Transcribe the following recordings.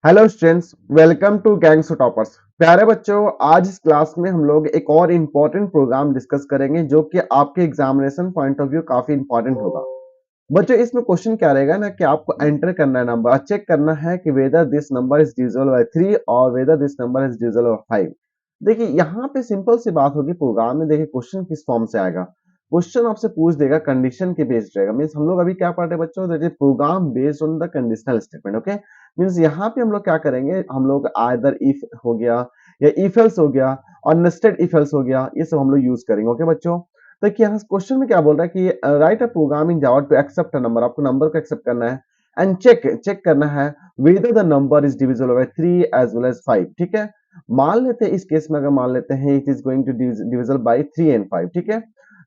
Hello students, welcome to Gangs Toppers. प्यारे बच्चों, आज इस क्लास में हम लोग एक और इम्पोर्टेंट प्रोग्राम डिस्कस करेंगे जो कि आपके एग्जामिनेशन पॉइंट ऑफ व्यू काफी इंपॉर्टेंट होगा। बच्चों, इसमें क्वेश्चन क्या रहेगा ना कि आपको एंटर करना है नंबर, चेक करना है कि whether this number is divisible by 3 और whether this number is divisible by 5। देखिए यहाँ पे सिंपल सी बात होगी, प्रोग्राम में देखिए क्वेश्चन किस फॉर्म से आएगा। क्वेश्चन आपसे पूछ देगा, कंडीशन के बेस्ड रहेगा। मींस हम लोग अभी क्या पढ़ रहे हैं बच्चों, देखिए program based on the conditional statement. Okay, means यहाँ पे हम लोग क्या करेंगे, हम लोग आइदर इफ हो गया या इफ एल्स हो गया और नेस्टेड इफ एल्स हो गया, ये सब हम लोग यूज करेंगे। ओके बच्चों, तो यहाँ क्वेश्चन में क्या बोल रहा है कि write a program in Java to accept a number. आपको नंबर को एक्सेप्ट करना है एंड चेक करना है whether the number is divisible by 3 as well as 5। ठीक है, मान लेते हैं इस केस में, अगर मान लेते हैं it is going to divisible by 3 and 5। ठीक है,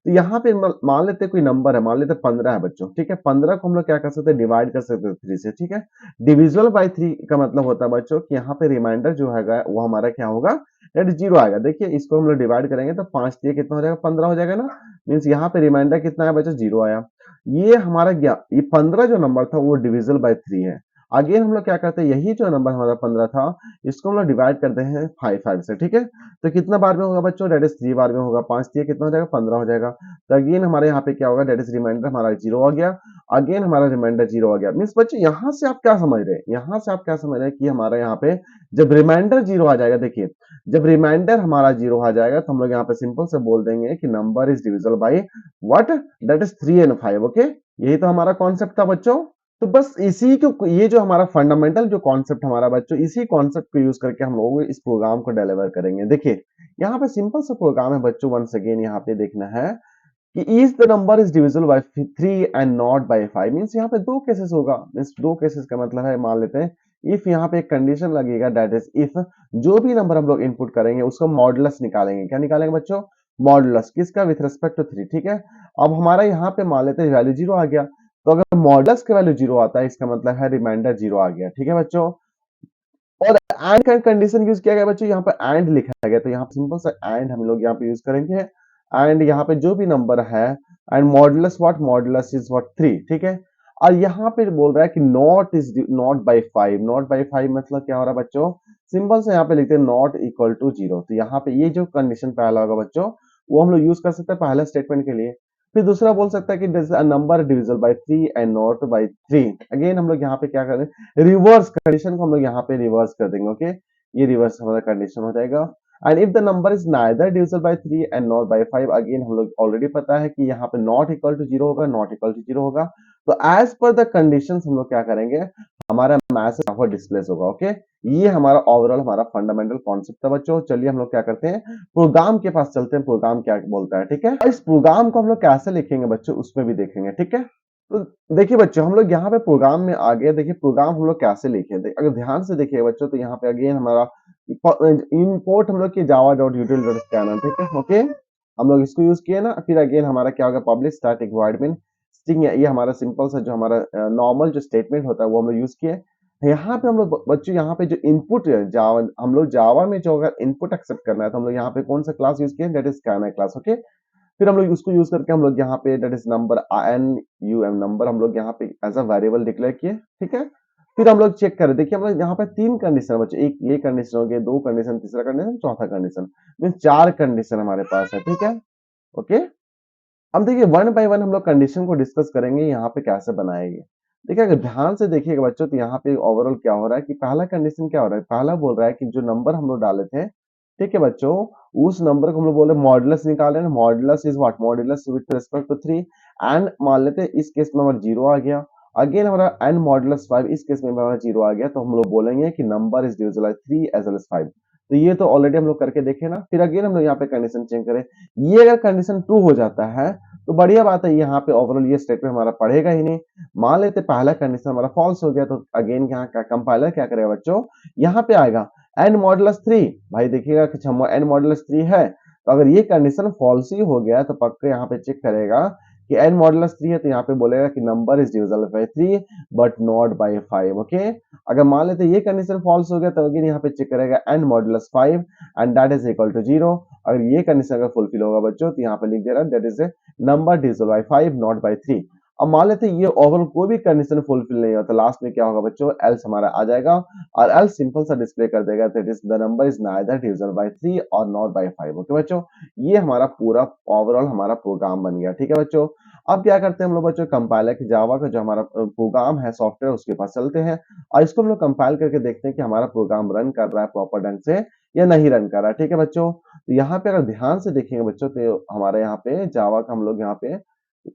तो यहाँ पे मान लेते हैं कोई नंबर है, मान लेते हैं 15 है बच्चों। ठीक है, 15 को हम लोग क्या कर सकते हैं, डिवाइड कर सकते हैं 3 से। ठीक है, डिविजिबल बाय 3 का मतलब होता है बच्चों कि यहाँ पे रिमाइंडर जो है वो हमारा क्या होगा, दैट जीरो आएगा। देखिए इसको हम लोग डिवाइड करेंगे तो 5 दिए कितना हो जाएगा, 15 हो जाएगा ना। मीन्स यहाँ पे रिमाइंडर कितना है बच्चों, जीरो आया। ये हमारा क्या, ये 15 जो नंबर था वो डिविजिबल बाय 3 है। अगेन हम लोग क्या करते हैं, यही जो नंबर हमारा 15 था इसको हम लोग डिवाइड करते हैं 5 से। ठीक है, तो कितना बार में होगा बच्चों, दैट इज 3 बार में होगा। 5 दिए कितना हो जाएगा, 15 हो जाएगा। तो अगेन हमारे यहाँ पे क्या होगा, दैट इज रिमाइंडर हमारा जीरो आ गया। अगेन हमारा रिमाइंडर जीरो आ गया। मीन्स बच्चों यहाँ से आप क्या समझ रहे हैं, यहाँ से आप क्या समझ रहे हैं कि हमारा यहाँ पे जब रिमाइंडर जीरो आ जाएगा, देखिए जब रिमाइंडर हमारा जीरो आ जाएगा तो हम लोग यहाँ पे सिंपल से बोल देंगे कि number is divisible by what, that is 3 and 5। Okay, यही तो हमारा कॉन्सेप्ट था बच्चों। तो बस इसी को, ये जो हमारा फंडामेंटल जो कॉन्सेप्ट हमारा बच्चों, इसी कॉन्सेप्ट को यूज करके हम लोग इस प्रोग्राम को डिलीवर करेंगे। देखिए यहाँ पे सिंपल सा प्रोग्राम है बच्चों, वंस अगेन यहाँ पे देखना है कि is the number is divisible by 3 and not by 5। Means यहाँ पे दो केसेस होगा। मींस दो केसेस का मतलब है, मान लेते हैं इफ यहाँ पे एक कंडीशन लगेगा, दैट इज इफ जो भी नंबर हम लोग इनपुट करेंगे उसका मॉडुलस निकालेंगे। क्या निकालेंगे बच्चों, मॉडुलस किसका, विथ रिस्पेक्ट टू 3। ठीक है, अब हमारा यहाँ पे मान लेते हैं वैल्यू जीरो आ गया, तो अगर मॉडुलस का वैल्यू जीरो आता है इसका मतलब है रिमाइंडर जीरो आ गया। ठीक है बच्चों, और एंड का कंडीशन यूज किया गया बच्चों, यहाँ पे एंड लिखा गया, तो यहाँ पे सिंपल सा एंड हम लोग यहाँ पे यूज करेंगे। एंड यहाँ पे जो भी नंबर है and modulus what, modulus is what 3। ठीक है, और यहाँ पे बोल रहा है कि not is not by 5। Not by 5 मतलब क्या हो रहा है बच्चों, सिंपल से यहाँ पे लिखते हैं नॉट इक्वल टू जीरो। तो यहाँ पे ये जो कंडीशन पहला होगा बच्चों वो हम लोग यूज कर सकते हैं पहले स्टेटमेंट के लिए। फिर दूसरा बोल सकता है कि number divisible by 3 and not by 3। Again हम लोग यहाँ पे क्या करें, रिवर्स कंडीशन को हम लोग यहाँ पे रिवर्स कर देंगे। ओके, ये रिवर्स हमारा कंडीशन हो जाएगा। And if the number is neither divisible by 3 and not by 5, again हम लोग ऑलरेडी पता है कि यहाँ पे नॉट इक्वल टू जीरो होगा, नॉट इक्वल टू जीरो होगा। तो एज पर द कंडीशंस हम लोग क्या करेंगे, हमारा मैसेज यहाँ पर डिस्प्लेस होगा। ओके, ये हमारा ओवरऑल हमारा फंडामेंटल कॉन्सेप्ट था बच्चों। चलिए हम लोग क्या करते हैं, प्रोग्राम के पास चलते हैं, प्रोग्राम क्या बोलता है। ठीक है, इस प्रोग्राम को हम लोग कैसे लिखेंगे बच्चों उसमें भी देखेंगे। ठीक है, तो देखिए बच्चों हम लोग यहाँ पे प्रोग्राम में आ गए। देखिए प्रोग्राम हम लोग कैसे लिखे, अगर ध्यान से देखिए बच्चों, तो यहाँ पे अगेन हमारा इंपोर्ट हम लोग की जावा डॉट यूटिल डॉट स्कैनर। ठीक है, ओके, हम लोग इसको यूज किए ना। फिर अगेन हमारा क्या होगा, public static void main string, ये हमारा सिंपल सा जो हमारा नॉर्मल जो स्टेटमेंट होता है वो हम लोग यूज किए। यहाँ पे हम लोग बच्चों, यहाँ पे जो इनपुट जावा, हम लोग जावा में जो अगर इनपुट एक्सेप्ट करना है तो हम लोग यहाँ पे कौन सा क्लास यूज किए, that is scanner class. Okay, फिर हम लोग उसको यूज करके हम लोग यहाँ पे that is number N U M number हम लोग यहाँ पे एज अ वेरिएबल डिक्लेयर किए। ठीक है, फिर हम लोग चेक करें। देखिए हम लोग यहाँ पे तीन कंडीशन बच्चे, एक ये कंडीशन हो गई, दो कंडीशन, तीसरा कंडीशन, चौथा कंडीशन, मीन चार कंडीशन हमारे पास है। ठीक है, ओके, अब देखिए वन बाय वन हम लोग कंडीशन को डिस्कस करेंगे यहाँ पे कैसे बनाएंगे। देखिए अगर ध्यान से देखिएगा बच्चों, तो यहाँ पे ओवरऑल क्या हो रहा है कि पहला कंडीशन क्या हो रहा है, पहला बोल रहा है कि जो नंबर हम लोग डाले थे, ठीक है बच्चों, उस नंबर को हम लोग बोले मॉडुलस निकाले ना। Modulus is what, modulus with respect to 3। And मान लेते हैं इस केस में हमारा जीरो आ गया। अगेन हमारा एन मॉडुलस 5, इस केस में हमारा जीरो आ गया, तो हम लोग बोलेंगे कि number is divisible by 3 as well as 5। तो ये तो ऑलरेडी हम लोग करके देखे ना। फिर अगेन हम लोग यहाँ पे कंडीशन चेक करें, ये अगर कंडीशन ट्रू हो जाता है तो बढ़िया बात है, यहाँ पे ओवरऑल ये स्टेटमेंट हमारा पढ़ेगा ही नहीं। मान लेते पहला कंडीशन हमारा फॉल्स हो गया, तो अगेन यहाँ का कंपाइलर क्या करेगा बच्चों, यहाँ पे आएगा एन मॉडुलस 3। भाई देखिएगा कि एन मॉडुलस 3 है, तो अगर ये कंडीशन फॉल्स ही हो गया तो पक्का यहाँ पे चेक करेगा कि एन मॉडुलस 3 है, तो यहाँ पे बोलेगा कि number is divisible by 3 but not by 5। Okay, अगर मान लेते ये कंडीशन फॉल्स हो गया तो अगेन यहाँ पे चेक करेगा N modulus 5 and that is equal to 0। अगर ये कंडीशन अगर फुलफिल होगा बच्चों तो यहाँ पे लिख दे रहा है that is number divisible by 5 not by 3। अब मान लेते हैं ये ओवरऑल कोई भी कंडीशन फुलफिल नहीं होता, लास्ट में क्या होगा बच्चों, एल्स हमारा आ जाएगा। और एल सिंपल सा डिस्प्ले कर देगा that is the number is neither divisible by 3 और नॉट बाय 5। ओके बच्चों, ये हमारा पूरा ओवरऑल हमारा प्रोग्राम बन गया। ठीक है बच्चों, अब क्या करते हैं हम लोग बच्चों, कंपाइलर की जावा का जो हमारा प्रोग्राम है सॉफ्टवेयर उसके पास चलते हैं और इसको हम लोग कंपाइल करके देखते हैं कि हमारा प्रोग्राम रन कर रहा है प्रॉपर ढंग से या नहीं रन कर रहा है। ठीक है बच्चों, तो यहाँ पे अगर ध्यान से देखेंगे बच्चों तो हमारे यहाँ पे जावा का हम लोग यहाँ पे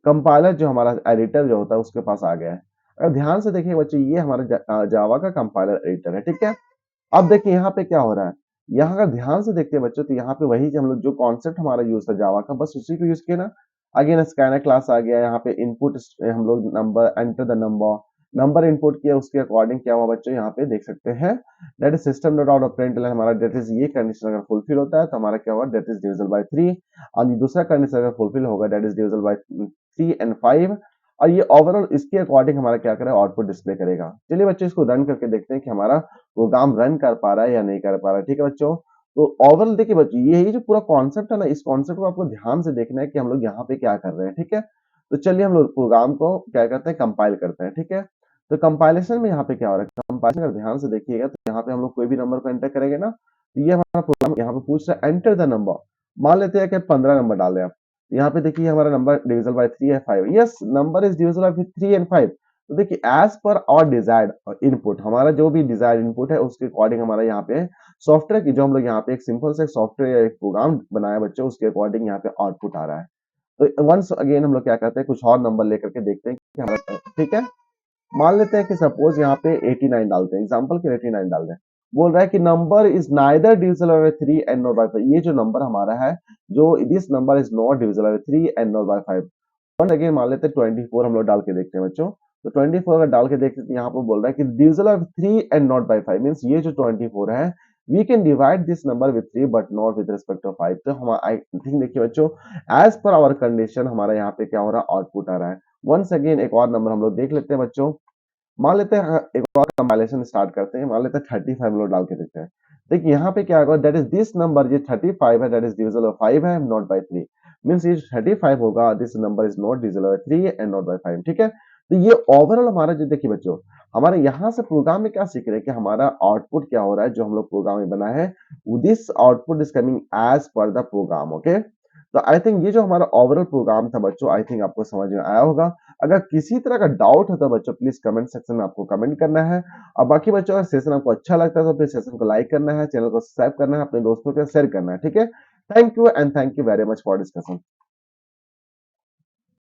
कंपाइलर जो हमारा एडिटर जो होता है उसके पास आ गया है। अगर ध्यान से देखेंगे बच्चों, ये हमारा जावा का कंपाइलर एडिटर है। ठीक है, अब देखिए यहाँ पे क्या हो रहा है, यहाँ अगर ध्यान से देखते हैं बच्चों तो यहाँ पे वही जो हम लोग जो कॉन्सेप्ट हमारा यूज था जावा का, बस उसी को यूज किया ना। अगेन स्कैनर क्लास आ गया, यहाँ पे इनपुट हम लोग number enter the number, number input किया, उसके अकॉर्डिंग क्या हुआ बच्चों यहाँ पे देख सकते हैं that is system dot out of println हमारा दैट इज ये कंडीशन अगर फुलफिल होता है तो हमारा क्या होगा दैट इज डिविजिबल बाय 3 और दूसरा कंडीशन अगर फुलफिल होगा that is divisible by 3 and 5 और ये ओवरऑल इसके अकॉर्डिंग हमारा क्या करेगा आउटपुट डिस्प्ले करेगा। चलिए बच्चों इसको रन करके देखते हैं कि हमारा प्रोग्राम रन कर पा रहा है या नहीं कर पा रहा है। ठीक है बच्चों, तो ओवरऑल देखिए बच्चों ये जो पूरा कॉन्सेप्ट है ना, इस कॉन्सेप्ट को आपको ध्यान से देखना है कि हम लोग यहाँ पे क्या कर रहे हैं। ठीक है, तो चलिए हम लोग प्रोग्राम को क्या करते हैं कंपाइल करते हैं। ठीक है, तो कंपाइलेशन में यहाँ पे क्या हो रहा है, कंपाइलेशन अगर ध्यान से देखिएगा तो यहाँ पे हम लोग कोई भी नंबर को एंटर करेंगे ना, तो ये हमारा प्रोग्राम यहाँ पे पूछ रहा है एंटर द नंबर। मान लेते हैं कि 15 नंबर डाल दें आप, यहाँ पे देखिए हमारा नंबर डिविजिबल बाय 3 है 5, yes number is divisible by 3 and 5। तो देखिए एज पर और डिजायर्ड इनपुट, हमारा जो भी डिजायर्ड इनपुट है उसके अकॉर्डिंग हमारा यहाँ पे सॉफ्टवेयर की जो हम लोग यहाँ पे एक सिंपल से सॉफ्टवेयर या एक प्रोग्राम बनाया बच्चों, उसके अकॉर्डिंग यहाँ पे आउटपुट आ रहा है। तो वंस अगेन हम लोग क्या करते हैं कुछ और नंबर लेकर के देखते हैं कि हमारा ठीक है, मान लेते हैं कि सपोज यहाँ पे 89 डालते हैं, एग्जांपल के लिए 89 डाल दें। बोल रहा है कि number is neither divisible by 3 and not by 5। ये जो नंबर हमारा है, जो this number is not divisible by 3 and not by 5। One again मान लेते हैं 24 हम लोग डाल के देखते हैं बच्चों। तो 24 अगर डाल के देखते हैं तो यहाँ पर बोल रहा है कि divisible by 3 and not by 5 means ये जो 24 है we can divide this number with 3 but not with respect to 5। तो हम आई थिंक देखिए बच्चों एज पर आवर कंडीशन हमारा यहाँ पे क्या हो रहा है आउटपुट आ रहा है। वंस अगेन एक और नंबर हम लोग देख लेते हैं बच्चों, मान लेते हैं एक और कंपाइलेशन स्टार्ट करते हैं, मान लेते हैं 35 लोग डाल के देखते हैं। देखिए यहाँ पे क्या होगा दैट इज दिस नंबर ये 35 है दैट इज डिविजिबल बाय 5 है नॉट बाय 3 मींस ये 35 होगा this number is not divisible by 3 and not by 5। ठीक है, तो ये ओवरऑल हमारा जो देखिए बच्चों हमारे यहाँ से प्रोग्राम में क्या सीख रहे हैं कि हमारा आउटपुट क्या हो रहा है, जो हम लोग प्रोग्राम में बना है this output is coming as per the program. Okay, तो आई थिंक ये जो हमारा ओवरऑल प्रोग्राम था बच्चों आई थिंक आपको समझ में आया होगा। अगर किसी तरह का डाउट है तो बच्चों प्लीज कमेंट सेक्शन में आपको कमेंट करना है। और बाकी बच्चों अगर सेशन आपको अच्छा लगता है तो प्लीज सेशन को लाइक करना है, चैनल को सब्सक्राइब करना है, अपने दोस्तों के साथ शेयर करना है। ठीक है, thank you and thank you very much for discussion.